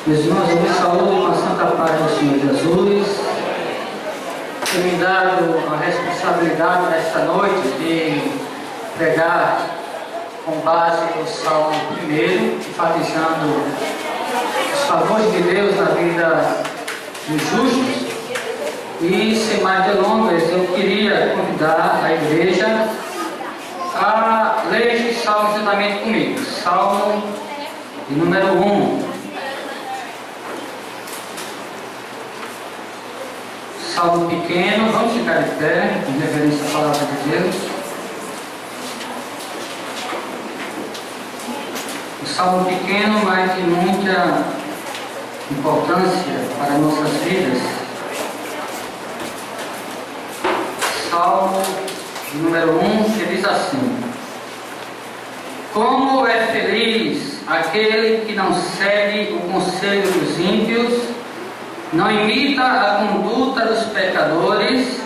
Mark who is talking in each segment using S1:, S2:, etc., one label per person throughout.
S1: Meus irmãos, eu me saúdo com a santa paz do Senhor Jesus. Tem me dado a responsabilidade nesta noite de pregar com base no Salmo 1, enfatizando os favores de Deus na vida dos justos. E sem mais delongas, eu queria convidar a igreja a ler este salmo juntamente comigo. Salmo de número 1. Salmo pequeno, vamos ficar de pé, em reverência à palavra de Deus. O salmo pequeno, mas de muita importância para nossas vidas. Salmo número 1, que diz assim: Como é feliz aquele que não segue o conselho dos ímpios, não imita a conduta dos pecadores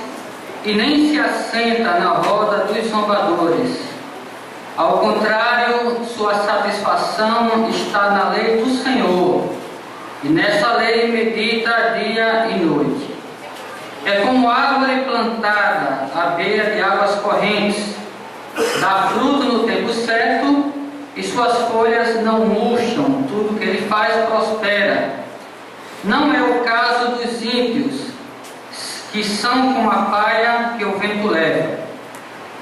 S1: e nem se assenta na roda dos zombadores. Ao contrário, sua satisfação está na lei do Senhor, e nessa lei medita dia e noite. É como árvore plantada à beira de águas correntes, dá fruto no tempo certo, e suas folhas não murcham, tudo que ele faz prospera. Não é o caso dos ímpios, que são como a palha que o vento leva.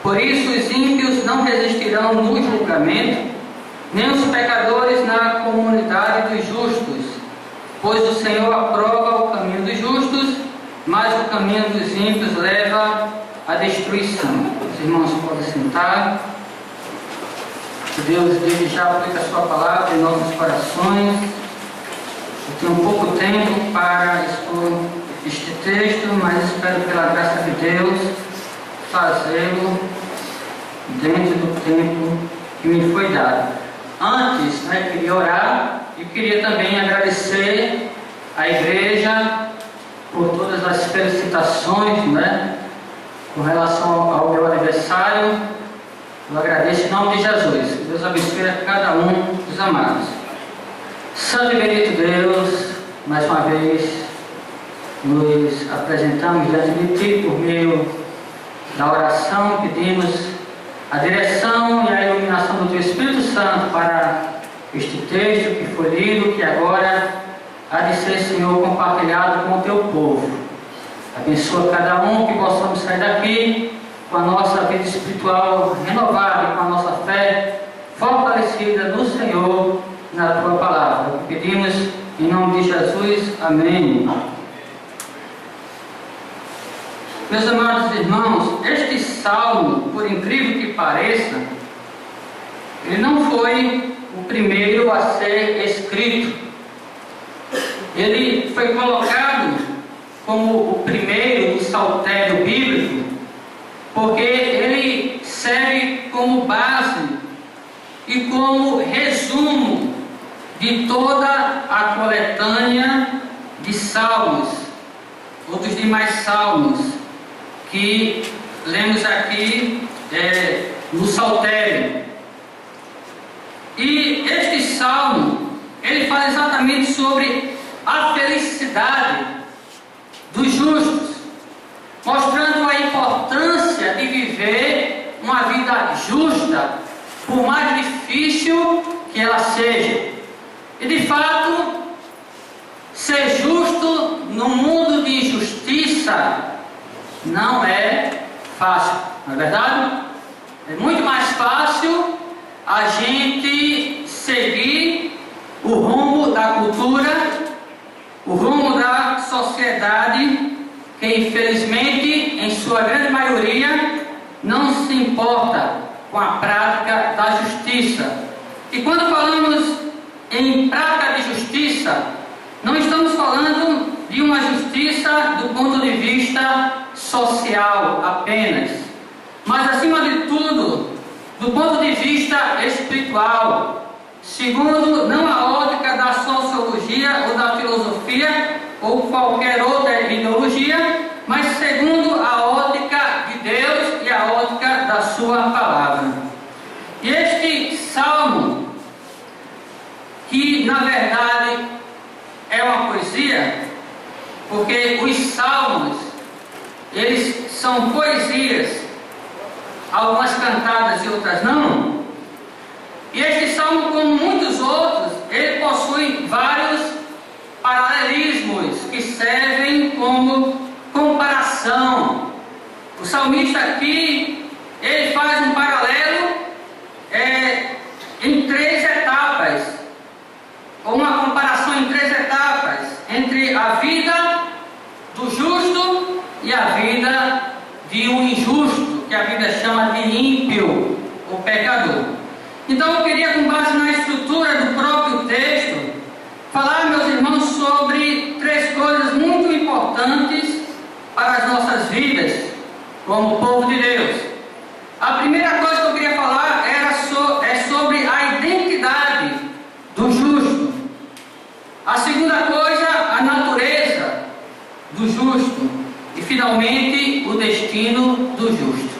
S1: Por isso os ímpios não resistirão no julgamento, nem os pecadores na comunidade dos justos, pois o Senhor aprova o caminho dos justos, mas o caminho dos ímpios leva à destruição. Os irmãos podem sentar. Que Deus desde já aplique a sua palavra em nossos corações. Eu tenho pouco tempo para expor este texto, mas espero pela graça de Deus fazê-lo dentro do tempo que me foi dado. Antes, queria orar e queria também agradecer à igreja por todas as felicitações, com relação ao meu aniversário. Eu agradeço em nome de Jesus. Que Deus abençoe a cada um dos amados. Santo e bendito Deus, mais uma vez nos apresentamos diante de Ti por meio da oração. Pedimos a direção e a iluminação do Teu Espírito Santo para este texto que foi lido, que agora há de ser, Senhor, compartilhado com o Teu povo. Abençoa cada um, que possamos sair daqui com a nossa vida espiritual renovada, com a nossa fé fortalecida no Senhor, na Tua palavra. Pedimos em nome de Jesus. Amém. Meus amados irmãos, este salmo, por incrível que pareça, ele não foi o primeiro a ser escrito. Ele foi colocado como o primeiro do saltério bíblico, porque ele serve como base e como resumo de toda a coletânea de salmos, ou dos demais salmos que lemos aqui no saltério. E este salmo, ele fala exatamente sobre a felicidade dos justos, mostrando a importância de viver uma vida justa, por mais difícil que ela seja. E de fato, ser justo no mundo de injustiça não é fácil, não é verdade? É muito mais fácil a gente seguir o rumo da cultura, o rumo da sociedade, que infelizmente, em sua grande maioria, não se importa com a prática da justiça. E quando falamos em prática de justiça, não estamos falando de uma justiça do ponto de vista social apenas, mas acima de tudo, do ponto de vista espiritual, segundo não a ótica da sociologia ou da filosofia ou qualquer outra ideologia, mas segundo a ótica de Deus e a ótica da sua palavra. E este salmo, que na verdade é uma poesia, porque os salmos, eles são poesias, algumas cantadas e outras não. E este salmo, como muitos outros, ele possui vários paralelismos que servem como comparação. O salmista aqui, ele faz um paralelo em 3 etapas, ou uma comparação em 3 etapas, entre a vida do justo e a vida de um injusto, que a Bíblia chama de ímpio, o pecador. Então eu queria, com base na estrutura do próprio texto, falar, meus irmãos, sobre 3 coisas muito importantes para as nossas vidas, como povo de Deus. A primeira coisa que eu queria falar é sobre a identidade do justo. A segunda coisa, a natureza do justo. E finalmente, o destino do justo.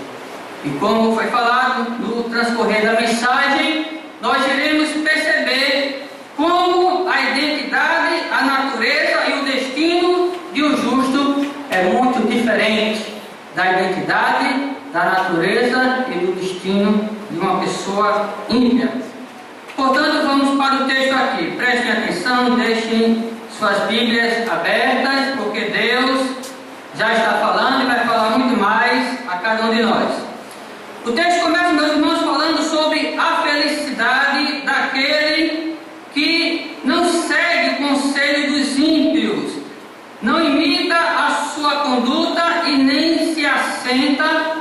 S1: E como foi falado no transcorrer da mensagem, nós iremos perceber como a identidade, a natureza e o destino de um justo é muito diferente da identidade, da natureza e do destino de uma pessoa ímpia. Portanto, vamos para o texto aqui. Prestem atenção, deixem suas Bíblias abertas, porque Deus já está falando e vai falar muito mais a cada um de nós. O texto começa, meus irmãos, falando sobre a felicidade daquele que não segue o conselho dos ímpios, não imita a sua conduta e nem se assenta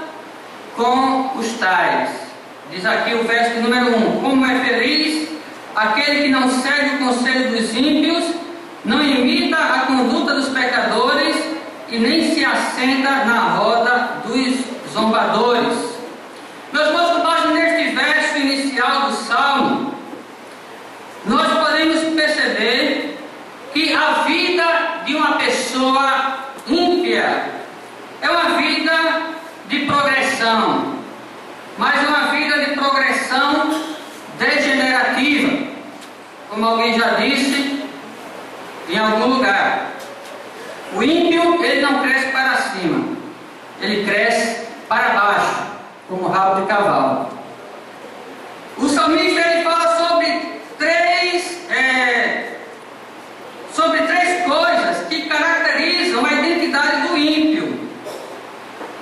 S1: com os tais. Diz aqui o verso número 1: como é feliz aquele que não segue o conselho dos ímpios, não imita a conduta dos pecadores e nem se assenta na roda dos zombadores. Meus irmãos, com base neste verso inicial do Salmo, nós podemos perceber que a vida de uma pessoa ímpia é uma vida de progressão, mas uma vida de progressão degenerativa, como alguém já disse em algum lugar. O ímpio, ele não cresce para cima, ele cresce para baixo, como rabo de cavalo. O salmista, ele fala sobre três coisas que caracterizam a identidade do ímpio.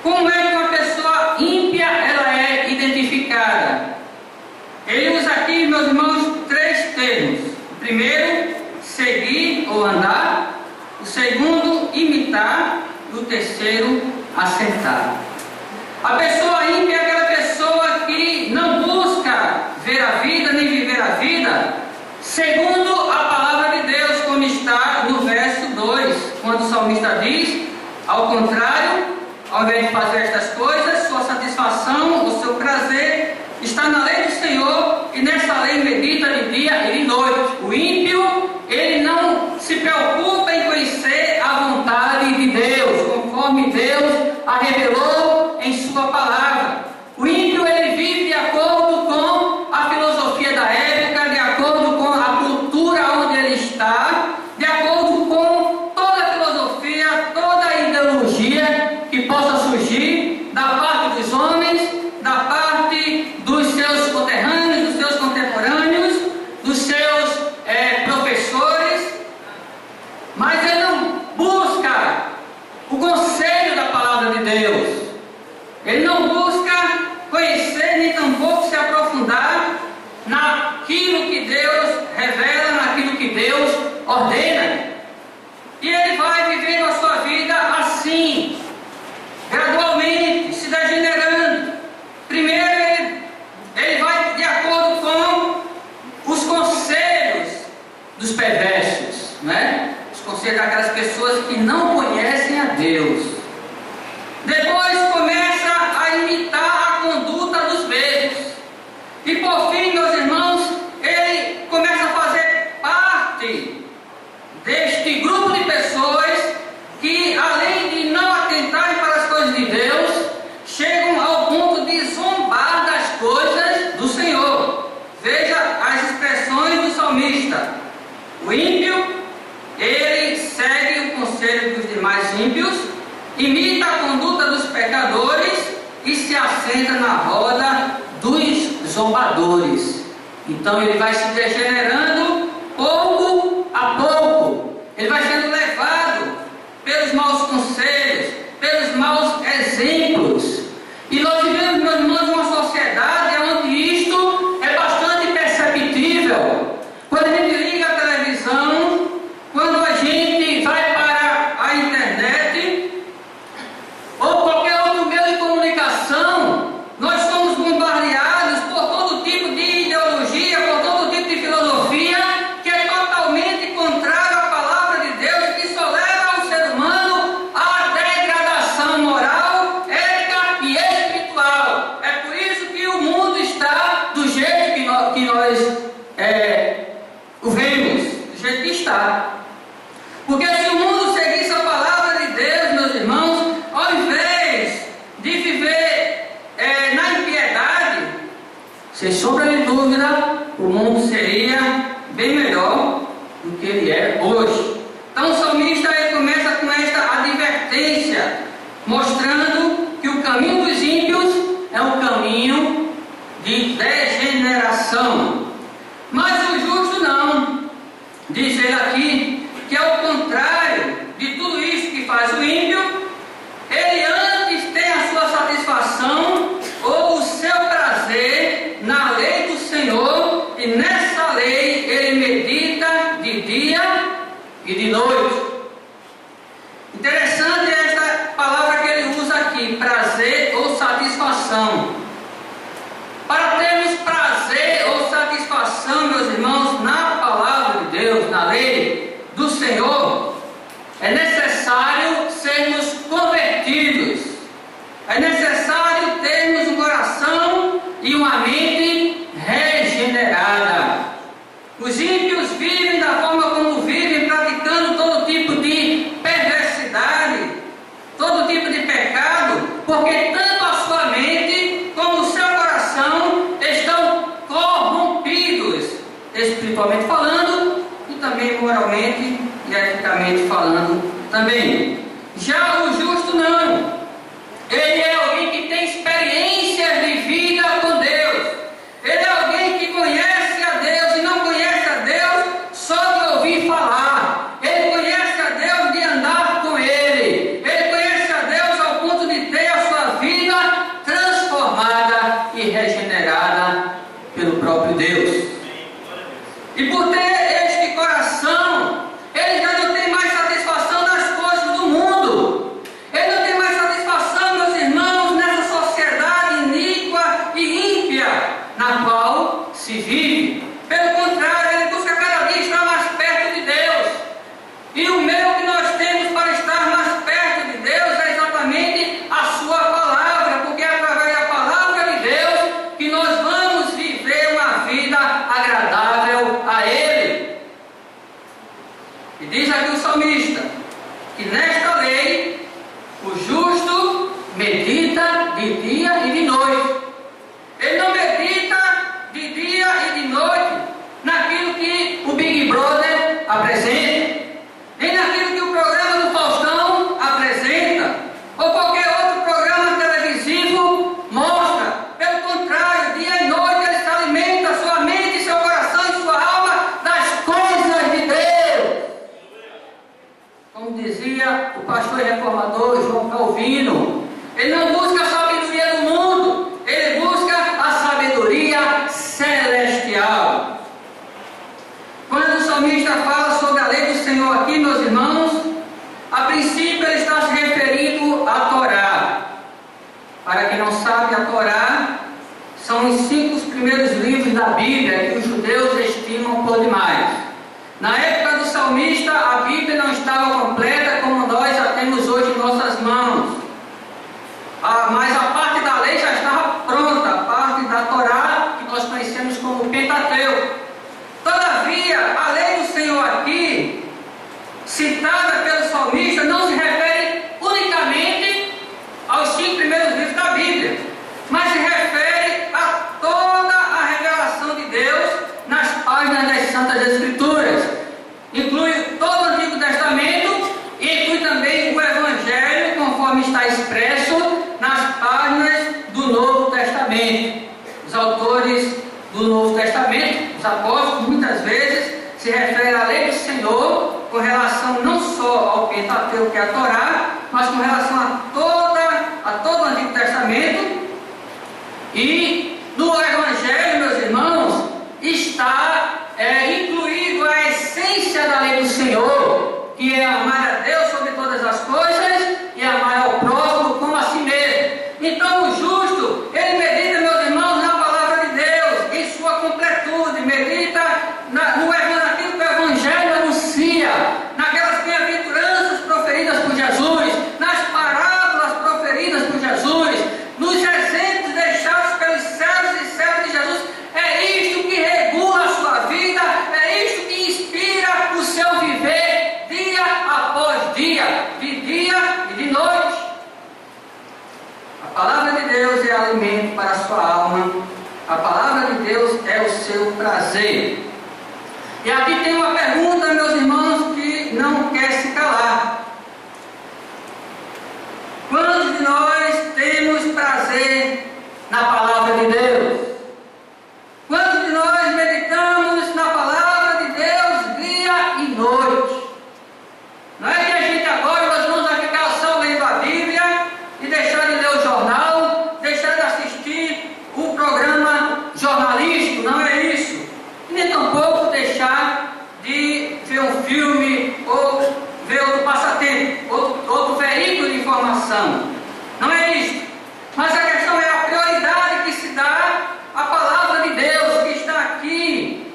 S1: Como é que uma pessoa ímpia ela é identificada? Ele usa aqui, meus irmãos, 3 termos. O primeiro, seguir ou andar. O segundo, imitar. E o terceiro, assentar. A pessoa ímpia é aquela pessoa que não busca ver a vida nem viver a vida segundo a palavra de Deus, como está no verso 2, quando o salmista diz: ao contrário, ao invés de fazer estas coisas, sua satisfação, o seu prazer está na lei do Senhor, e nessa lei medita de dia e de noite. O ímpio, ele não se preocupa em conhecer a vontade de Deus, conforme Deus a revelou em sua palavra. O ímpio, ele vive de acordo com a filosofia da época, de acordo com a cultura onde ele está, de acordo com toda a filosofia, toda a ideologia que possa surgir da parte dos homens, da parte dos seus conterrâneos, dos seus contemporâneos, dos seus professores, mas ele não busca o conselho da palavra de Deus. Ele não busca conhecer, nem tampouco se aprofundar naquilo que Deus revela, naquilo que Deus ordena. E ele vai vivendo a sua vida assim, gradualmente, se degenerando. Primeiro, ele vai de acordo com os conselhos dos perversos, né? Os conselhos daquelas pessoas que não conhecem a Deus. Depois começa a imitar a conduta dos mesmos. E por fim, meus irmãos, ele começa a fazer parte deste grupo de pessoas que, além de não atentarem para as coisas de Deus, chegam ao ponto de zombar das coisas do Senhor. Veja as expressões do salmista. O ímpio, ele ímpios, imita a conduta dos pecadores e se assenta na roda dos zombadores. Então ele vai se degenerando pouco a pouco. Ele vai sendo levado pelos maus conselhos, pelos maus exemplos. E nós vivemos, meus irmãos, uma sociedade onde isto é bastante perceptível. Quando a gente liga a televisão, quando a gente vai para a internet ou qualquer outro meio de comunicação, nós somos bombardeados por todo tipo de ideologia, por todo tipo de filosofia que é totalmente contrário à palavra de Deus, que só leva o ser humano à degradação moral, ética e espiritual. É por isso que o mundo está do jeito que nós o vemos, do jeito que está. Porque se o mundo seguisse a palavra de Deus, meus irmãos, ao invés de viver na impiedade, sem sombra de dúvida, o mundo seria bem melhor do que ele é hoje. Então o salmista ele começa com esta advertência, mostrando que o caminho dos ímpios é um caminho de degeneração. Mas o justo não. Diz ele aqui que ao contrário de tudo isso que faz o ímpio, ele antes tem a sua satisfação ou o seu prazer na lei do Senhor, e nessa lei ele medita de dia e de noite. Interessante esta palavra que ele usa aqui, prazer ou satisfação. Para termos prazer ou satisfação, meus irmãos, na palavra de Deus, na lei do Senhor, é necessário sermos convertidos. É necessário termos um coração e uma mente regenerada. Os ímpios vivem da forma como vivem, praticando todo tipo de perversidade, todo tipo de pecado, porque tanto a sua mente como o seu coração estão corrompidos, espiritualmente falando e também moralmente e eticamente falando também. Já o justo não. Ele é alguém que tem experiências de vida com Deus. Ele é alguém que conhece a Deus e não conhece a Deus só de ouvir falar. Ele conhece a Deus de andar com Ele. Ele conhece a Deus ao ponto de ter a sua vida transformada e regenerada pelo próprio Deus. E por ter este coração, ele já não tem mais satisfação nas coisas do mundo. Ele não tem mais satisfação, meus irmãos, nessa sociedade iníqua e ímpia na qual se vive. Pelo contrário, ele busca cada dia estar mais perto de Deus. E o meio que nós temos para estar mais perto de Deus é exatamente a sua palavra, porque é através da palavra de Deus que nós vamos viver uma vida agradável a Ele. E diz aqui o salmista que nesta lei o justo medita de dia e de noite. Ele não medita de dia e de noite naquilo que o Big Brother apresenta, nem naquilo que o programa do Faustão apresenta, ou qualquer outro programa televisivo mostra. Pelo contrário, dia e noite ele se alimenta sua mente, seu coração e sua alma das coisas de Deus. Como dizia o pastor reformador João Calvino, ele não busca a sabedoria do mundo, ele busca a sabedoria celestial. Quando o salmista fala sobre a lei do Senhor aqui, meus irmãos, a princípio ele está se referindo à Torá. Para quem não sabe, a Torá são os 5 primeiros livros da Bíblia que os judeus estimam por demais. Na época do salmista, a Bíblia não estava completa como nós a temos hoje em nossas mãos. Mas a parte da lei já estava pronta, a parte da Torá que nós conhecemos como Pentateuco. Todavia, a lei do Senhor aqui, citada pelo salmista, não se refere unicamente aos 5 primeiros livros da Bíblia, mas se refere a toda a revelação de Deus nas páginas das Santas Escrituras. Inclui todo o Antigo Testamento e inclui também o Evangelho muitas vezes se refere à lei do Senhor com relação não só ao Pentateuco, que é a Torá, mas com relação a todo o Antigo Testamento. E no Evangelho, meus irmãos, está incluído a essência da lei do Senhor, que é amar a Deus sobre todas as coisas e amar ao próximo como a si mesmo. Então o justo, ele medita, meus irmãos, na palavra de Deus, em sua completude, medita naquilo que o Evangelho anuncia, naquelas bem-aventuranças proferidas por Jesus, nas parábolas proferidas por Jesus, nos exemplos deixados pelos servos e servas de Jesus. É isto que regula a sua vida, é isto que inspira o seu viver dia após dia, de dia e de noite. A palavra de Deus é alimento para a sua alma, a palavra de Deus é o seu prazer. E aqui tem uma pergunta, meus irmãos, que não quer se calar. Quantos de nós temos prazer na palavra de Deus? Quantos de nós meditamos na palavra de Deus dia e noite? Não é que a gente agora nós vamos ficar só lendo a Bíblia e deixar de ler o jornal, deixar de assistir o programa jornalístico, não é isso. E nem tampouco deixar de ver um filme ou ver outro passatempo, outro veículo de informação. Não é isso. Mas a questão é a prioridade que se dá à palavra de Deus, que está aqui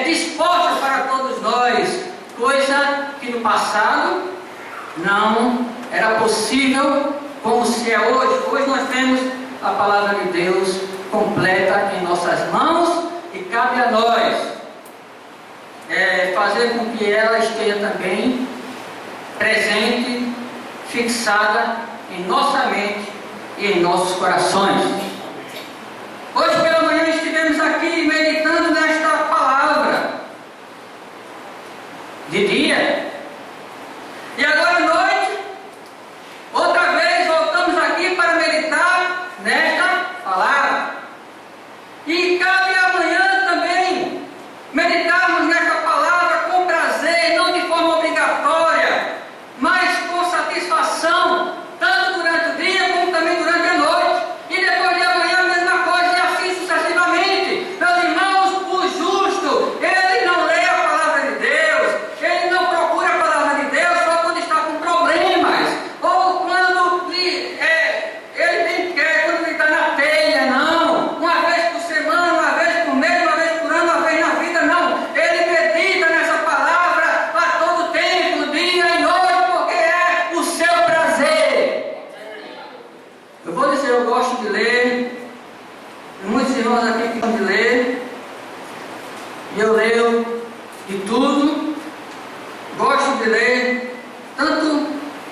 S1: disposta para todos nós, coisa que no passado não era possível, como se é hoje. Hoje nós temos a palavra de Deus completa em nossas mãos e cabe a nós fazer com que ela esteja também presente, fixada em nossa mente e em nossos corações. Hoje pela manhã estivemos aqui meditando nesta palavra de dia, e agora à noite, outra vez voltamos aqui para meditar nesta palavra. E cabe amanhã também meditarmos nesta palavra com prazer, não de forma obrigatória, mas com satisfação, tanto durante o dia como também durante a noite. E depois de amanhã a mesma coisa, e assim sucessivamente. Meus irmãos, o justo, ele não lê a palavra de Deus, ele não procura a palavra de Deus só quando está com problemas, ou quando ele quer, quando ele está na telha, não. Uma vez por semana, uma vez por mês, uma vez por ano, uma vez na vida, não. Ele medita nessa palavra a todo tempo, dia e noite, porque é o seu prazer. Eu vou dizer, eu gosto de ler, muitos irmãos aqui que gostam de ler, e eu leio de tudo, gosto de ler, tanto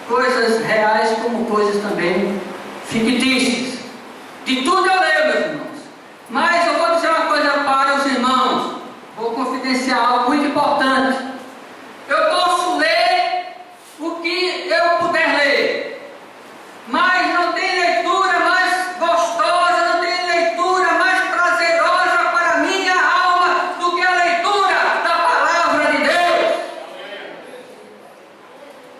S1: coisas reais como coisas também fictícias. De tudo eu leio, meus irmãos. Mas eu vou dizer uma coisa para os irmãos, vou confidenciar algo muito importante. Eu posso ler o que eu puder ler, mas não tem leitura mais gostosa, não tem leitura mais prazerosa para a minha alma do que a leitura da palavra de Deus.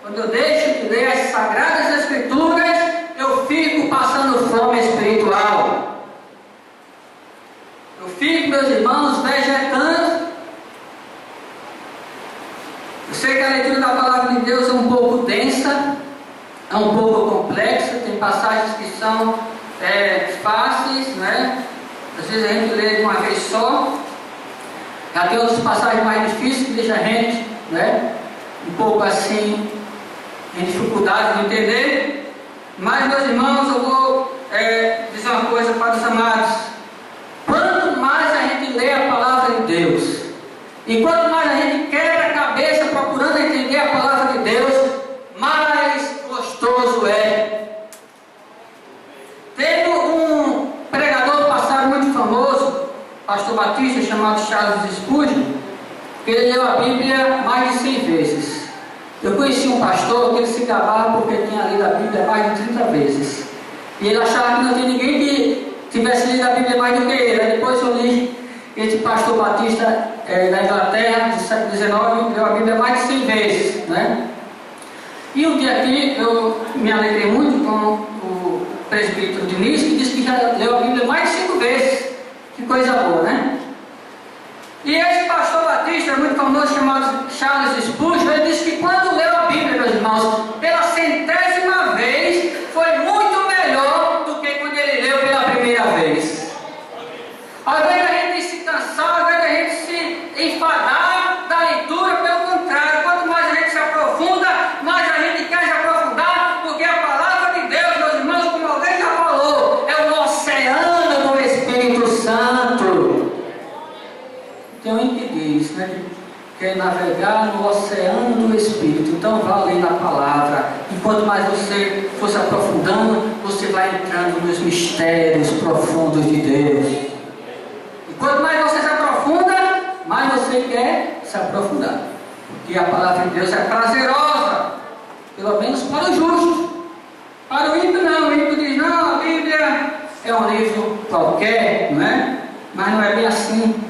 S1: Quando eu deixo de ler as Sagradas Escrituras, eu fico passando fome espiritual. Eu fico, meus irmãos, vegetando. Eu sei que a leitura da palavra de Deus é um pouco densa, é um pouco complexa, tem passagens que são fáceis, né? Às vezes a gente lê de uma vez só. Já tem outras passagens mais difíceis que deixam a gente, né, um pouco assim, em dificuldade de entender. Mas, meus irmãos, eu vou dizer uma coisa para os amados. Quanto mais a gente lê a palavra de Deus, e quanto mais a gente quebra a cabeça procurando entender a palavra de Deus, mais gostoso é. Teve um pregador do passado muito famoso, pastor batista, chamado Charles Spurgeon, que ele leu a Bíblia mais de 100 vezes. Eu conheci um pastor que ele se gabava porque tinha lido a Bíblia mais de 30 vezes. E ele achava que não tinha ninguém que tivesse lido a Bíblia mais do que ele. Aí depois eu li esse pastor batista da Inglaterra, do século XIX, leu a Bíblia mais de 100 vezes, né? E um dia aqui eu me alegrei muito com o presbítero Diniz, que disse que já leu a Bíblia mais de 5 vezes. Que coisa boa, né? E esse pastor batista, muito famoso, chamado Charles Spurgeon, ele disse que quando leu a Bíblia, meus irmãos, pela 100ª vez, foi muito melhor do que quando ele leu pela primeira vez. Ao invés da gente se cansar, ao invés da gente se enfadar da leitura, pelo contrário, quanto mais a gente se aprofunda, mais a gente quer se aprofundar, porque a palavra de Deus, meus irmãos, como alguém já falou, é o oceano do Espírito Santo. Tem um que diz, né, que quer navegar no oceano do Espírito. Então vá além da palavra. E quanto mais você for se aprofundando, você vai entrando nos mistérios profundos de Deus. E quanto mais você se aprofunda, mais você quer se aprofundar. Porque a palavra de Deus é prazerosa, pelo menos para o justo. Para o ímpio não. O ímpio diz, não, a Bíblia é um livro qualquer, não é? Mas não é bem assim.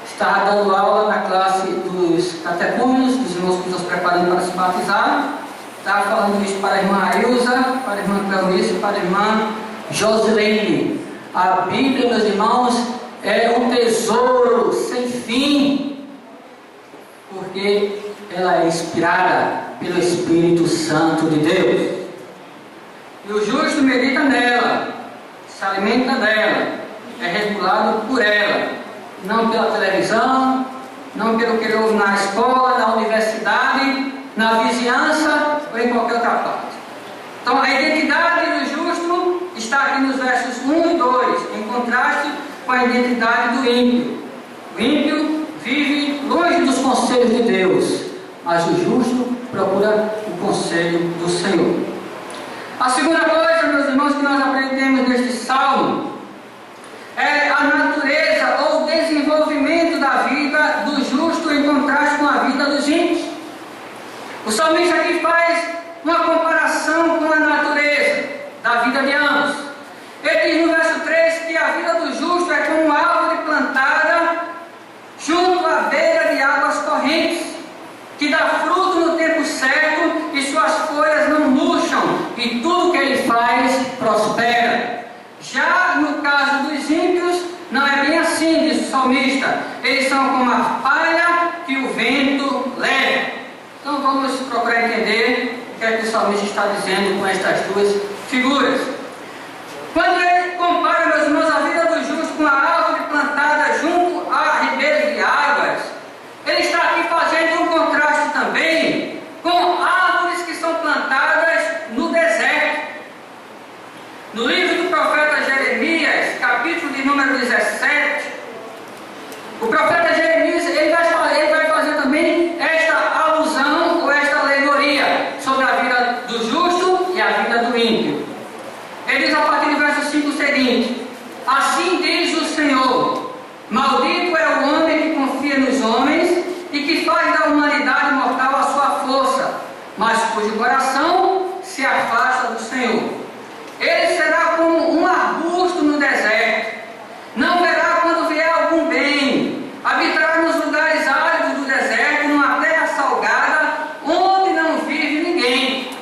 S1: Estava dando aula na classe dos catecúmenos, dos irmãos que estão se preparando para se batizar. Estava falando isso para a irmã Ilza, para a irmã Cleonice, para a irmã Josilene. A Bíblia, meus irmãos, é um tesouro sem fim, porque ela é inspirada pelo Espírito Santo de Deus. E o justo medita nela, se alimenta dela, é regulado por ela. Não pela televisão, não pelo que ele ouve na escola, na universidade, na vizinhança ou em qualquer outra parte. Então a identidade do justo está aqui nos versos 1 e 2, em contraste com a identidade do ímpio. O ímpio vive longe dos conselhos de Deus, mas o justo procura o conselho do Senhor. A segunda coisa, meus irmãos, que nós aprendemos neste salmo é a natureza ou desenvolvimento da vida do justo em contraste com a vida dos ímpios. O salmista aqui faz uma comparação com a natureza da vida de ambos. Ele diz no verso 3 que a vida do justo é como uma árvore plantada junto à beira de águas correntes, que dá fruto no tempo certo e suas folhas não murcham, e tudo que ele faz prospera. Já no caso dos ímpios, não é bem assim, diz o salmista. Eles são como a palha que o vento leva. Então vamos procurar entender o que é que o salmista está dizendo com estas duas figuras. Quando ele compara, meus irmãos, a vida do justo com a árvore plantada junto a ribeiros de águas, ele está aqui fazendo um contraste também com árvores que são plantadas no deserto. No livro do profeta Jeremias, capítulo de número 17, o profeta Jeremias ele vai fazer também esta alusão ou esta alegoria sobre a vida do justo e a vida do ímpio. Ele diz a partir do verso 5 o seguinte: assim diz o Senhor, maldito é o homem que confia nos homens e que faz da humanidade mortal a sua força, mas cujo coração se afasta do Senhor. Ele será como um arbusto no deserto, não verá quando vier algum bem, habitará nos lugares áridos do deserto, numa terra salgada, onde não vive ninguém.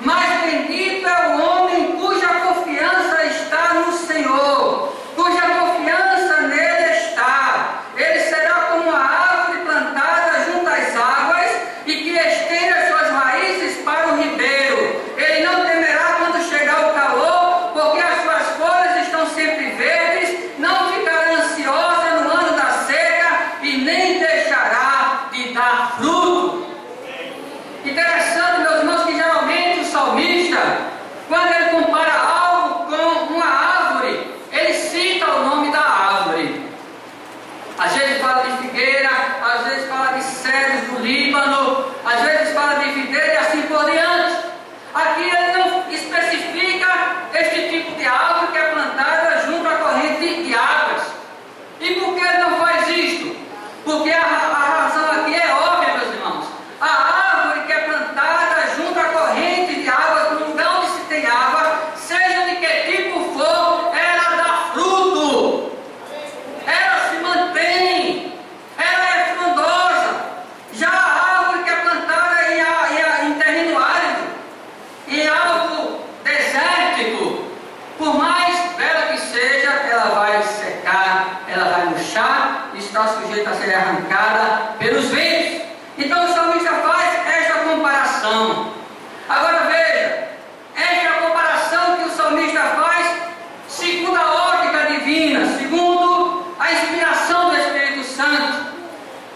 S1: Mas bendito é o homem cuja confiança está no Senhor, cuja confiança nele está. Ele será como uma árvore plantada junto às águas e que estende as suas raízes para o ribeiro. Ele não temerá quando chegar o calor, porque as suas folhas estão sempre verdes, não ficará ansiosa no ano da seca e nem deixará de dar fruto. Interessante, meus irmãos, que geralmente o salmista, quando ele compara algo com uma árvore, ele cita o nome da árvore. Às vezes fala de figueira, às vezes fala de cedros do Líbano, às vezes fala de videira e assim por diante. Aqui ele não especifica este tipo de árvore que é plantada junto à corrente de águas. E por que ele não faz isto? Porque a razão aqui é óbvia, meus irmãos. A árvore que é plantada junto à corrente de águas, no lugar onde se tem água, seja de que tipo for, ela dá fruto. Ela se mantém. Ela é pelos ventos. Então o salmista faz esta comparação. Agora veja, esta é a comparação que o salmista faz segundo a ótica divina, segundo a inspiração do Espírito Santo.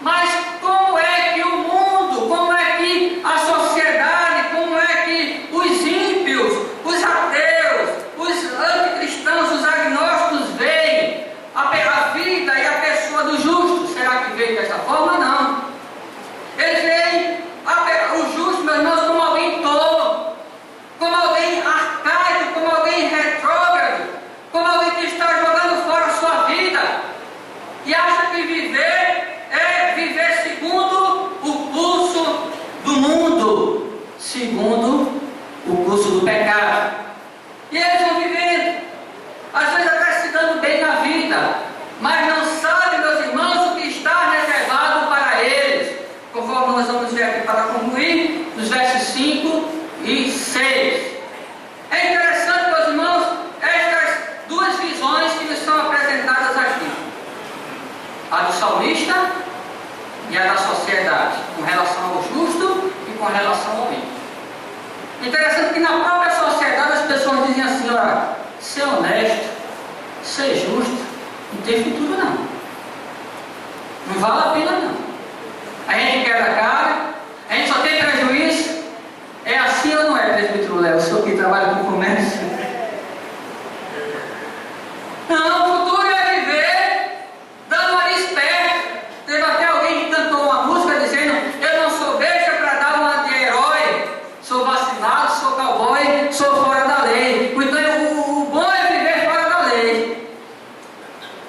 S1: Mas como é que o mundo, como é que a sociedade, como é que os ímpios, os ateus, os anticristãos, os agnósticos veem a vida e a pessoa do justo? Será que veem dessa forma? Não. Eles veem o justo, meus irmãos, como alguém tolo, como alguém arcaico, como alguém retrógrado, como alguém que está jogando fora a sua vida e acha que viver é viver segundo o curso do mundo, segundo o curso do pecado. E eles vão vivendo, às vezes até se dando bem na vida, mas não sabem, meus irmãos, o que está reservado para eles, conforme nós vamos ver aqui para concluir, nos versos 5 e 6. É interessante, meus irmãos, estas duas visões que nos são apresentadas aqui: a do salmista e a da sociedade, com relação ao justo e com relação ao ímpio. Interessante que na própria sociedade as pessoas dizem assim: olha, ser honesto, ser justo, não tem futuro não. Não vale a pena não. A gente quebra a cara, a gente só tem prejuízo. É assim ou não é, presbítero Léo? O senhor que trabalha com comércio? Não, o futuro é viver dando nariz perto. Teve até alguém que cantou uma música dizendo: eu não sou besta para dar uma de herói, sou vacinado, sou cowboy, sou fora da lei. Então o bom é viver fora da lei,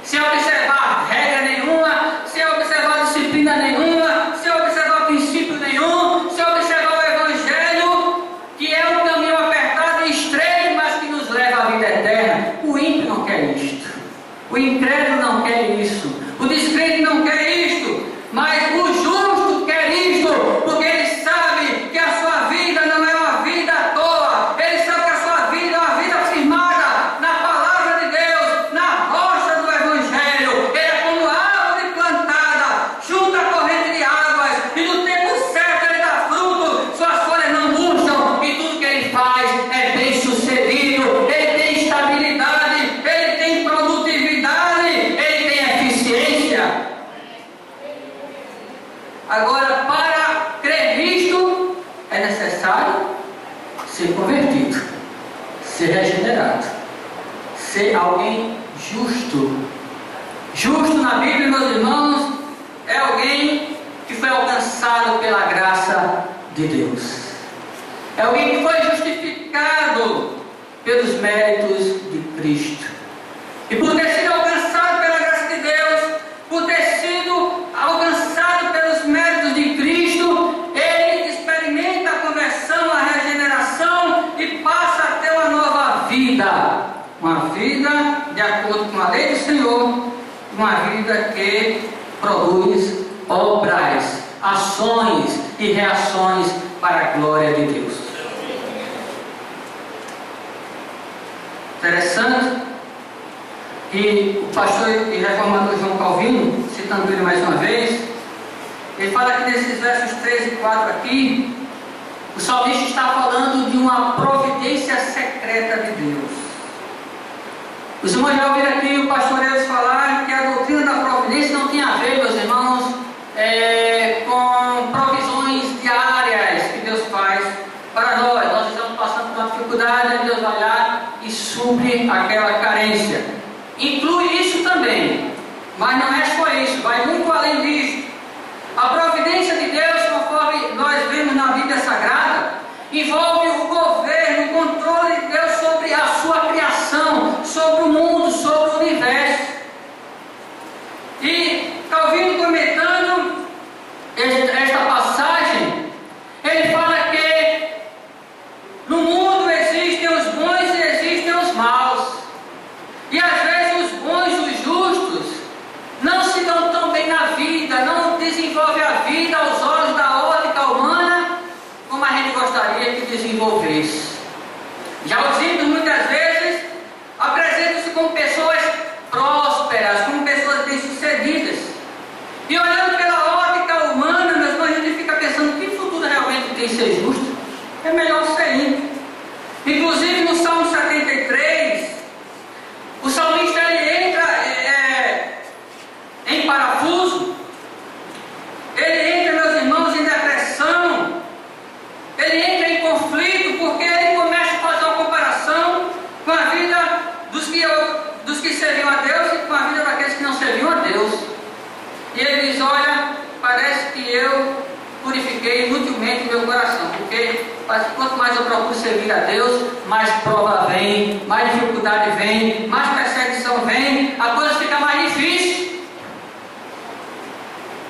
S1: sem observar regra nenhuma, sem observar disciplina nenhuma, sem observar princípio nenhum, sem observar o Evangelho, que é um caminho apertado e estreito, mas que nos leva à vida eterna. O ímpio não quer isto, o incrédulo não quer isso, o descrente não quer isto, mas o justo quer isto, porque ele sabe que a sua vida não é uma vida à toa, ele sabe que a sua vida é uma vida firmada na palavra de Deus, na rocha do Evangelho. Ele é como árvore plantada junto à corrente de águas, e no tempo certo ele dá fruto, suas folhas não murcham, e tudo que ele faz é bem sucedido. Ele tem estabilidade, ele tem produtividade, ele tem eficiência. Agora, para crer nisto, é necessário ser convertido, ser regenerado, ser alguém justo. Justo na Bíblia, meus irmãos, é alguém que foi alcançado pela graça de Deus. É alguém que foi justificado pelos méritos de Cristo. E por ter sido alcançado pela graça de Deus, por ter sido alcançado pelos méritos de Cristo, ele experimenta a conversão, a regeneração e passa a ter uma nova vida. Uma vida de acordo com a lei do Senhor, uma vida que produz obras, ações e reações para a glória de Deus. Interessante que o pastor e reformador João Calvino, citando ele mais uma vez, ele fala que nesses versos 3 e 4 aqui, o salmista está falando de uma providência secreta de Deus. Os irmãos já ouviram aqui o pastor Deus falar que a doutrina da providência não tem a ver, meus irmãos, com provisões diárias que Deus faz para nós. Nós estamos passando por uma dificuldade, Deus vai lá e supre aquela carência. Inclui isso também, mas não é só isso, vai muito além disso. A providência de Deus, conforme nós vemos na Bíblia Sagrada, envolve o governo, o controle de Deus sobre a sua criação, sobre o mundo, sobre o universo. E Calvino, comentando esta passagem, ele fala que no mundo existem os bons e existem os maus. E às vezes os bons, os justos, não se dão tão bem na vida, não desenvolvem a vida aos olhos da ótica humana como a gente gostaria que desenvolvesse. Já os ímpios muitas vezes apresentam-se como pessoas prósperas, como pessoas bem-sucedidas. E olhando pela ótica humana, mortifiquei inutilmente o meu coração, porque quanto mais eu procuro servir a Deus, mais prova vem, mais dificuldade vem, mais perseguição vem, a coisa fica mais difícil.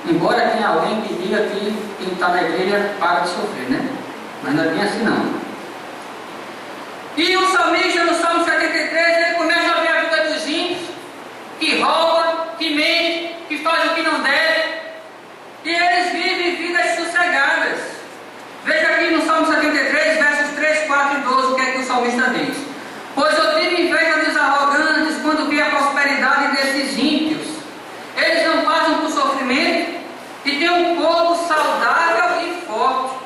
S1: Embora tenha alguém que diga que quem está na igreja para de sofrer, né? Mas não é bem assim não. E o salmista no Salmo 73, ele começa a ver a vida dos ímpios, que rouba, que mente, que faz o que não deve, e eles vivem vidas sossegadas. Veja aqui no Salmo 73, versos 3, 4 e 12, o que é que o salmista diz: pois eu tive inveja dos arrogantes quando vi a prosperidade desses ímpios. Eles não passam por sofrimento e têm um corpo saudável e forte.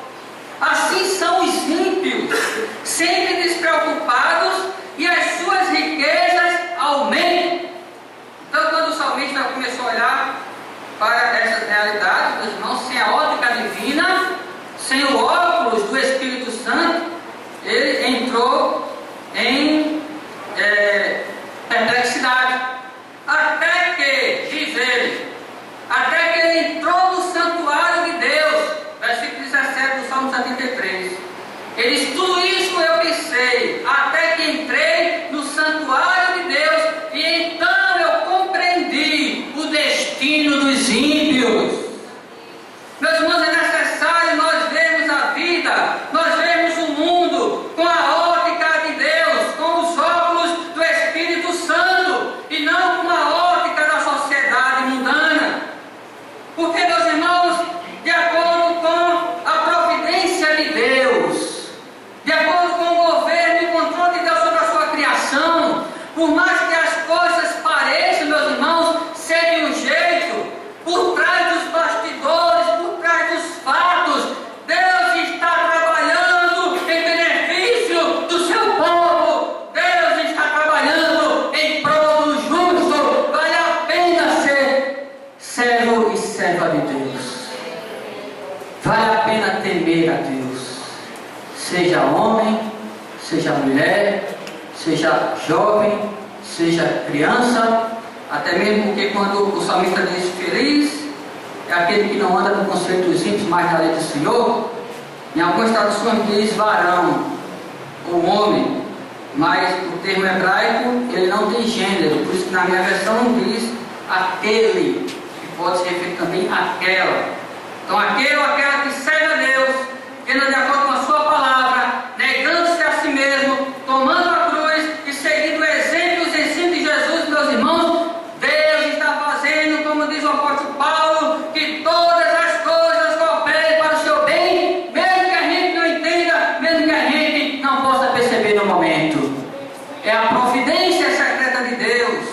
S1: Assim são os ímpios, sempre despreocupados, e as suas riquezas aumentam. Então, quando o salmista começou a olhar para essas realidades, meus irmãos, sem a ótica divina, sem o óculos do Espírito Santo, ele entrou em perplexidade. Até que, diz ele, até que ele entrou no santuário de Deus, versículo 17 do Salmo 73. Ele diz: tudo isso eu pensei, até que entrei no santuário de Deus, e então eu compreendi o destino dos ímpios. Meus irmãos, é necessário nós vermos a vida, nós vermos o mundo com a ótica de Deus, com os óculos do Espírito Santo, e não com a ótica da sociedade mundana. Porque, meus irmãos, de acordo com a providência de Deus, de acordo com o governo e o controle de Deus sobre a sua criação, por mais que as coisas pareçam, meus irmãos, ser de um jeito, por trás dos bastidores, por trás dos fatos, Deus está trabalhando em benefício do seu povo. Deus está trabalhando em prol do justo. Vale a pena ser servo e serva de Deus. Vale a pena temer a Deus. Seja homem, seja mulher, seja jovem, seja criança, até mesmo porque quando o salmista diz feliz é aquele que não anda no conceito dos ímpios, mas na lei do Senhor, em algumas traduções diz varão ou homem, mas o termo hebraico ele não tem gênero, por isso que na minha versão não diz aquele, que pode se referir também àquela. Então aquele ou aquela que serve a Deus, que anda de acordo com a sua palavra, negando-se a si mesmo, tomando a cruz e seguindo o exemplo e os ensinos de Jesus, meus irmãos, Deus está fazendo, como diz o apóstolo Paulo, que todas as coisas cooperem para o seu bem, mesmo que a gente não entenda, mesmo que a gente não possa perceber no momento. É a providência secreta de Deus.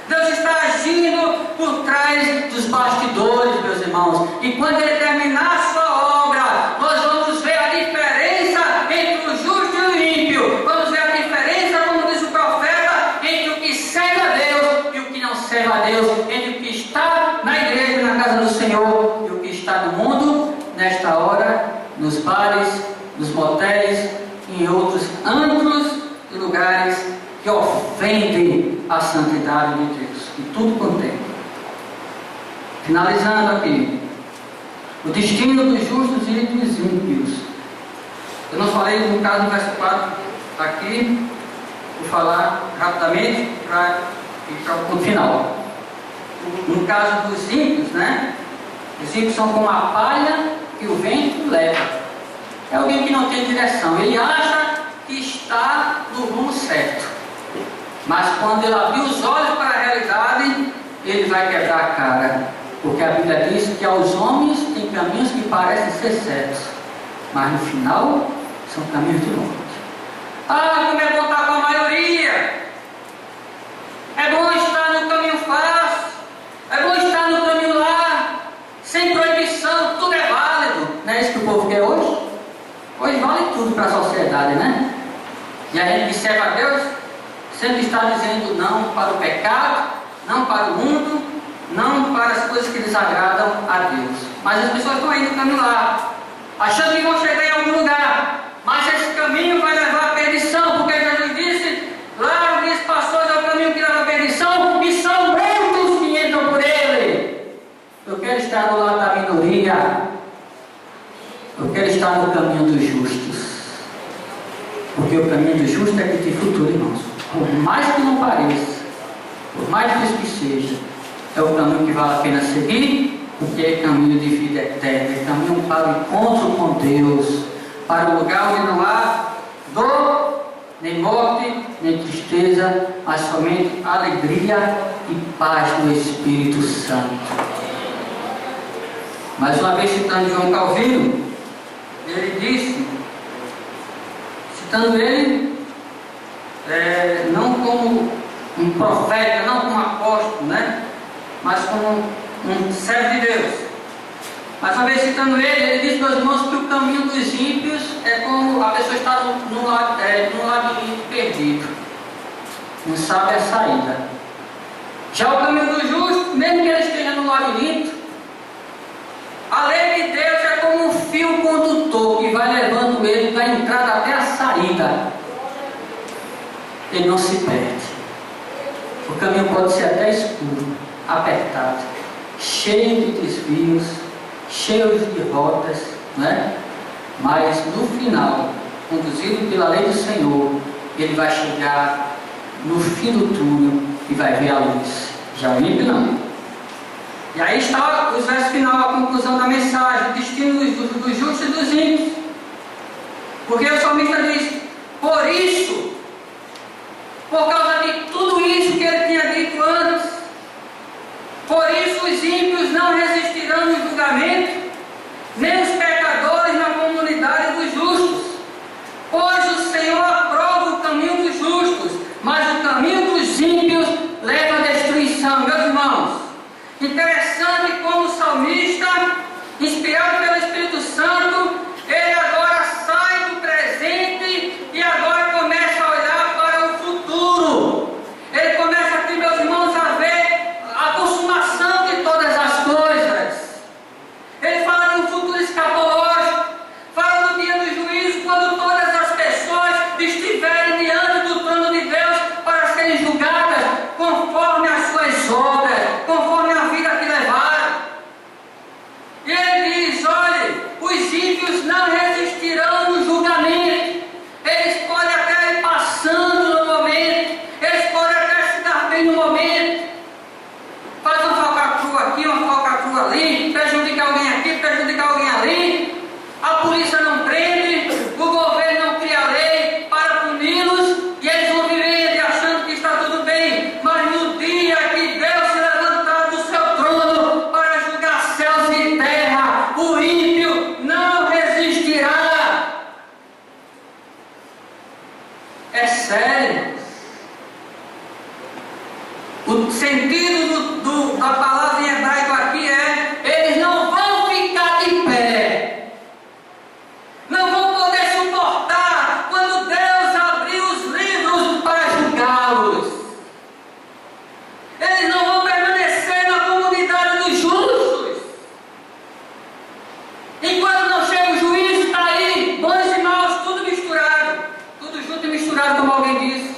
S1: Deus está agindo por trás dos bastidores, meus irmãos. E quando Ele terminar a sua obra, nós vamos ver a diferença entre o justo e o ímpio. Vamos ver a diferença, como diz o profeta, entre o que serve a Deus e o que não serve a Deus. Entre o que está na igreja, na casa do Senhor, e o que está no mundo, nesta hora, nos bares, nos motéis, em outros antros e lugares que ofendem a santidade de Deus, e tudo contém. Finalizando aqui, o destino dos justos e dos ímpios. Eu não falei no caso do verso 4 aqui, vou falar rapidamente para ir para o ponto final. No caso dos ímpios, né? Os ímpios são como a palha que o vento leva. É alguém que não tem direção, ele acha que está no rumo certo. Mas quando ele abrir os olhos para a realidade, ele vai quebrar a cara. Porque a Bíblia diz que aos homens tem caminhos que parecem ser certos, mas no final são caminhos de morte. Ah, como é bom estar com a maioria! É bom estar no caminho fácil, é bom estar no caminho lá, sem proibição, tudo é válido. Não é isso que o povo quer hoje? Hoje vale tudo para a sociedade, né? E a gente que serve a Deus sempre está dizendo não para o pecado, não para o mundo, não para as coisas que desagradam a Deus. Mas as pessoas estão indo no caminho lá, achando que vão chegar em algum lugar, mas esse caminho vai levar à perdição, porque Jesus disse, lá diz, pastores, é o caminho que leva à perdição, e são muitos que entram por ele. Eu quero estar do lado da minoria. Eu quero estar no caminho dos justos. Porque o caminho dos justos é que tem futuro, irmãos. Por mais que não pareça, por mais difícil que seja, é o caminho que vale a pena seguir, porque é caminho de vida eterna, é caminho para o encontro com Deus, para o lugar onde não há dor, nem morte, nem tristeza, mas somente alegria e paz do Espírito Santo. Mais uma vez, citando João Calvino, ele disse, citando ele, não como um profeta, não como um apóstolo, né? Mas como um servo de Deus. Mais uma vez, citando ele disse, meus irmãos, que o caminho dos ímpios é como a pessoa está num labirinto perdido, não sabe a saída. Já o caminho do justo, mesmo que ele esteja no labirinto, a lei de Deus é como um fio condutor que vai levando ele da entrada até a saída. Ele não se perde. O caminho pode ser até escuro, apertado, cheio de desvios, cheio de rotas, né? Mas no final, conduzido pela lei do Senhor, ele vai chegar no fim do túnel e vai ver a luz. Já o ímpio não. E aí está os versos final, a conclusão da mensagem, o destino dos justos e dos ímpios. Porque o salmista diz, por isso, por causa de tudo isso que ele tinha dito antes, por isso os ímpios não resistirão no julgamento, nem os pecadores na comunidade dos justos. Pois o Senhor aprova o caminho dos justos, mas o caminho dos ímpios leva à destruição. Meus irmãos, interessante como o salmista, inspirado pelo Espírito Santo, ele agora sai do presente e agora começa a olhar para o futuro. Ele começa aqui, meus irmãos, a ver a consumação de todas as coisas. Ele fala de um futuro escatológico, fala do dia do juízo, quando todas as pessoas estiverem diante do trono de Deus para serem julgadas conforme as suas obras, conforme a vida que levaram. E ele diz, olha, os ímpios não resistirão no julgamento. Eles podem até ir passando no momento, eles podem até se dar bem no momento, faz uma falcatrua aqui, uma falcatrua ali, prejudicar alguém aqui, prejudicar alguém ali, a polícia não prende, o governo não cria lei para puni-los, e eles vão vivendo achando que está tudo bem. Mas no dia que Deus se levantar do seu trono para julgar céus e terra, o ímpio não resistirá. É sério. O sentido da palavra em hebraico aqui é: eles não vão ficar de pé, não vão poder suportar quando Deus abrir os livros para julgá-los. Eles não vão permanecer na comunidade dos justos. Enquanto não chega o juízo, está aí, bons e maus, tudo misturado, tudo junto e misturado, como alguém disse,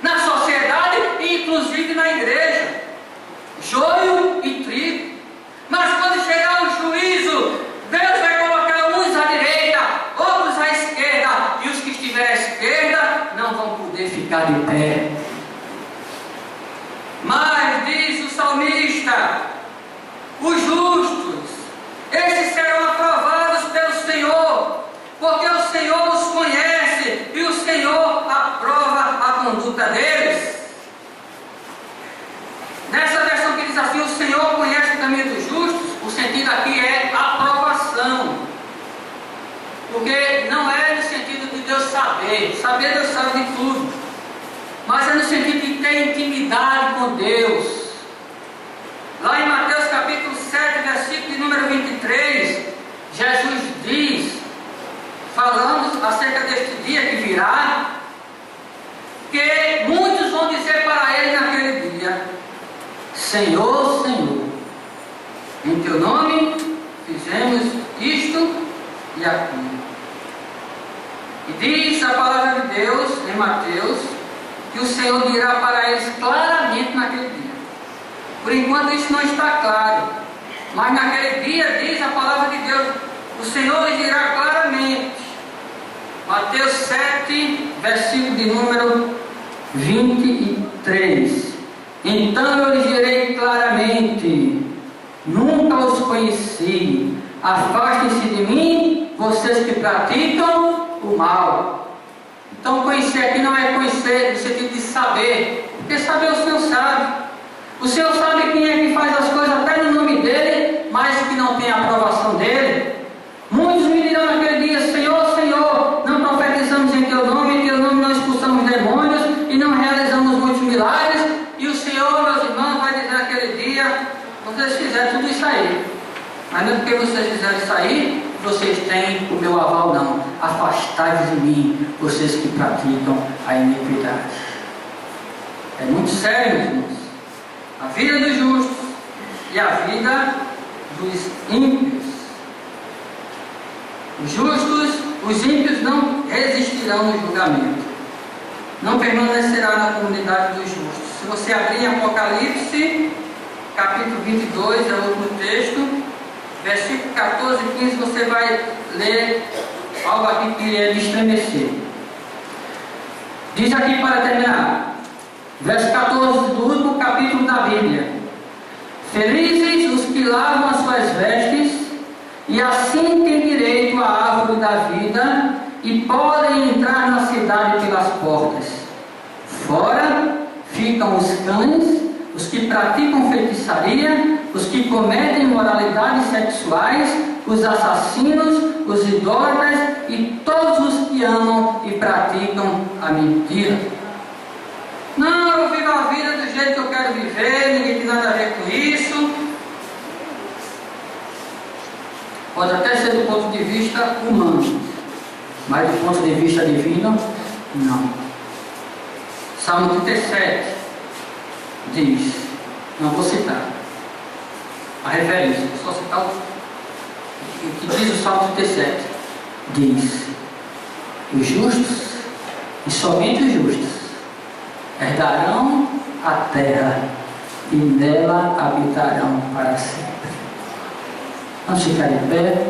S1: na sociedade e inclusive na igreja, joio e trigo. Mas quando chegar o juízo, Deus vai colocar uns à direita, outros à esquerda, e os que estiverem à esquerda não vão poder ficar de pé. Mas diz o salmista, os justos, esses serão aprovados pelo Senhor, porque o Senhor os conhece e o Senhor aprova a conduta deles. Nessa versão que diz assim, o Senhor conhece o caminho dos justos, o sentido aqui é aprovação. Porque não é no sentido de Deus saber Deus sabe de tudo, mas é no sentido de ter intimidade com Deus. Lá em Mateus capítulo 7, versículo de número 23, Jesus diz, falando acerca deste dia que virá, que muitos vão dizer para ele naquele dia: Senhor, Senhor, em teu nome fizemos isto e aquilo. E diz a palavra de Deus em Mateus que o Senhor dirá para eles claramente naquele dia. Por enquanto isso não está claro, mas naquele dia, diz a palavra de Deus, o Senhor lhes dirá claramente Mateus 7, versículo de número 23. Então eu lhes direi claramente: nunca os conheci. Afastem-se de mim, vocês que praticam o mal. Então conhecer aqui não é conhecer no sentido de saber, porque saber o Senhor sabe. O Senhor sabe quem é que faz as coisas até no nome dele, mas que não tem a aprovação dele. Muitos me dirão naquele dia: Senhor, Senhor, não profetizamos em teu nome não expulsamos demônios e não realizamos muitos milagres. E o Senhor, meus irmãos, vai dizer naquele dia: vocês fizeram tudo isso aí, mas não é porque vocês fizeram isso aí vocês têm o meu aval, não. Afastai-vos de mim, vocês que praticam a iniquidade. É muito sério, meus irmãos. A vida dos justos e a vida dos ímpios. Os justos, os ímpios não resistirão no julgamento. Não permanecerá na comunidade dos justos. Se você abrir em Apocalipse, capítulo 22, é o último texto, versículo 14 e 15, você vai ler algo aqui que é de estremecer. Diz aqui para terminar, verso 14 do último capítulo da Bíblia: felizes os que lavam as suas vestes, e assim têm direito à árvore da vida, e podem entrar na cidade pelas portas. Fora ficam os cães, os que praticam feitiçaria, os que cometem imoralidades sexuais, os assassinos, os idólatras e todos os que amam e praticam a mentira. Não, eu vivo a vida do jeito que eu quero viver, ninguém tem nada a ver com isso. Pode até ser do ponto de vista humano, mas do ponto de vista divino, não. Salmo 37 diz, não vou citar a referência, vou só citar o que diz o Salmo 37. Diz: os justos, e somente os justos, herdarão a terra e nela habitarão para sempre. Vamos ficar de pé.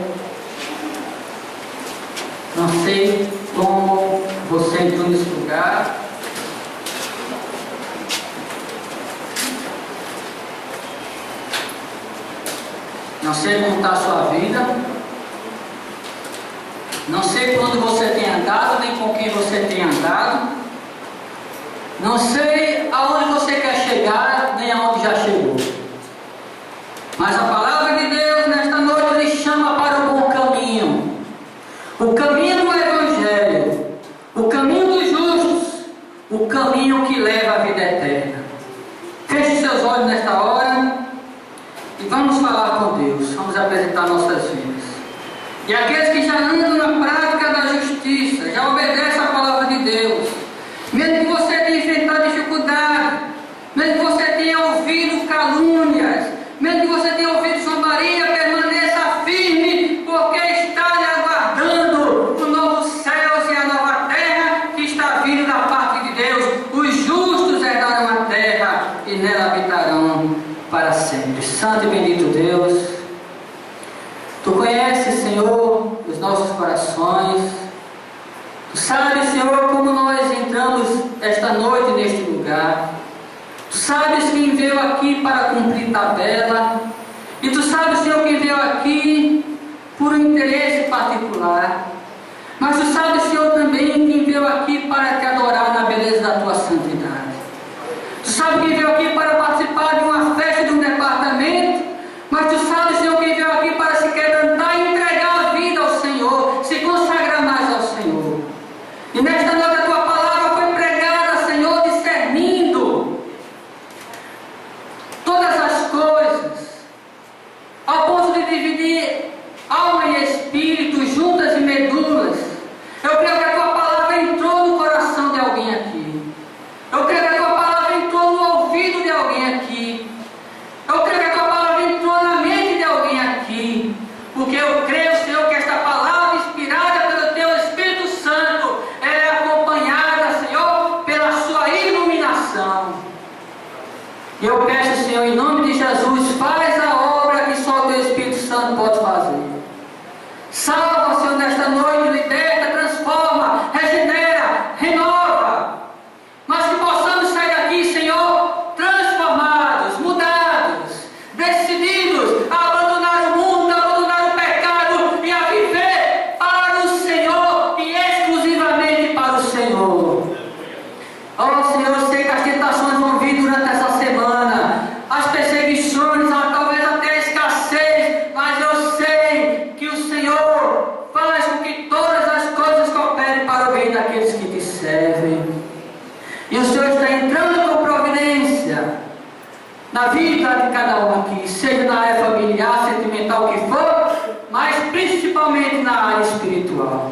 S1: Não sei como você entrou nesse lugar. Não sei como está a sua vida. Não sei por onde você tem andado, nem com quem você tem andado. Não sei aonde você quer chegar, nem aonde já chegou. Mas a palavra de Deus nesta noite lhe chama para o bom caminho. O caminho do Evangelho. O caminho dos justos. O caminho que leva à vida eterna. Feche seus olhos nesta hora e vamos falar com Deus. Vamos apresentar nossas vidas. E aqueles que já andam na prática da justiça, já obedecem a palavra de Deus, mesmo que você tenha enfrentado dificuldade, mesmo que você tenha ouvido calúnias, mesmo que você tenha ouvido zombaria, permaneça firme, porque está lhe aguardando o novo céu e a nova terra que está vindo da parte de Deus. Os justos herdarão a terra e nela habitarão para sempre. Santo e bendito Deus, Tu conheces, Senhor, os nossos corações. Tu sabes, Senhor, como nós entramos esta noite neste lugar. Tu sabes quem veio aqui para cumprir tabela. E Tu sabes, Senhor, quem veio aqui por um interesse particular. Mas Tu sabes, Senhor, também quem veio aqui para Te adorar na beleza da Tua santidade. Tu sabes quem veio aqui para participar de uma festa, de um departamento. Mas Tu sabes, Senhor, quem veio aqui para se quebrantar e entregar a vida ao Senhor, se consagrar mais ao Senhor. E nesta noite a Tua palavra foi pregada, Senhor, discernindo todas as coisas, ao ponto de dividir alma e espírito, juntas e medulas. Eu creio que a Tua palavra entrou no coração de alguém aqui. Eu creio que a Tua palavra entrou no ouvido de alguém aqui. Eu creio que a Tua palavra entrou na mente de alguém aqui. Porque eu creio, Senhor, que esta palavra inspirada pelo Teu Espírito Santo, ela é acompanhada, Senhor, pela Sua iluminação. E eu peço, Senhor, em nome de Jesus, faz a obra que só o Teu Espírito Santo pode fazer. Salva, Senhor, nesta noite, liberta, transforma. aqui, seja na área familiar, sentimental, o que for, mas principalmente na área espiritual.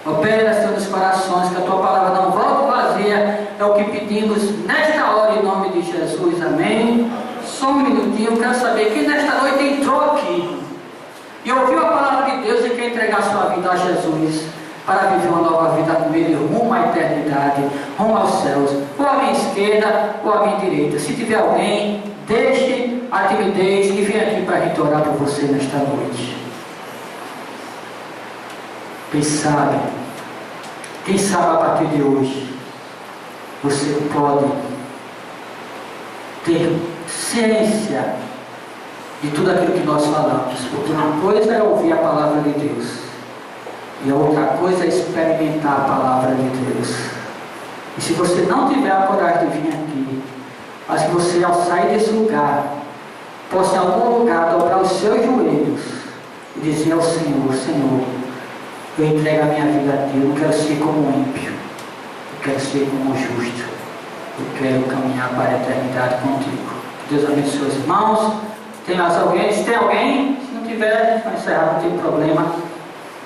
S1: Opera nos corações, que a tua palavra não volte vazia, é o que pedimos nesta hora em nome de Jesus, amém? Só um minutinho, eu quero saber quem nesta noite entrou aqui e ouviu a palavra de Deus e quer entregar sua vida a Jesus para viver uma nova vida com Ele rumo à eternidade, rumo aos céus, ou à minha esquerda ou à minha direita. Se tiver alguém, deixe a timidez e venha aqui para a gente orar por você nesta noite. Quem sabe a partir de hoje você pode ter ciência de tudo aquilo que nós falamos, porque uma coisa é ouvir a palavra de Deus e a outra coisa é experimentar a palavra de Deus. E se você não tiver a coragem de vir aqui, mas que você, ao sair desse lugar, possa em algum lugar dobrar os seus joelhos e dizer ao Senhor: Senhor, eu entrego a minha vida a Ti, eu não quero ser como um ímpio, eu quero ser como um justo, eu quero caminhar para a eternidade contigo. Que Deus abençoe os irmãos. Tem mais alguém? Se tem alguém, se não tiver, a gente vai encerrar, não tem problema.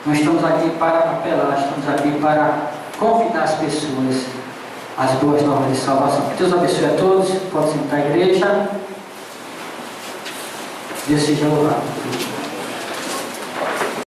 S1: Nós estamos aqui para apelar, estamos aqui para convidar as pessoas às boas novas de salvação. Que Deus abençoe a todos. Pode sentar a igreja. Deus seja louvado.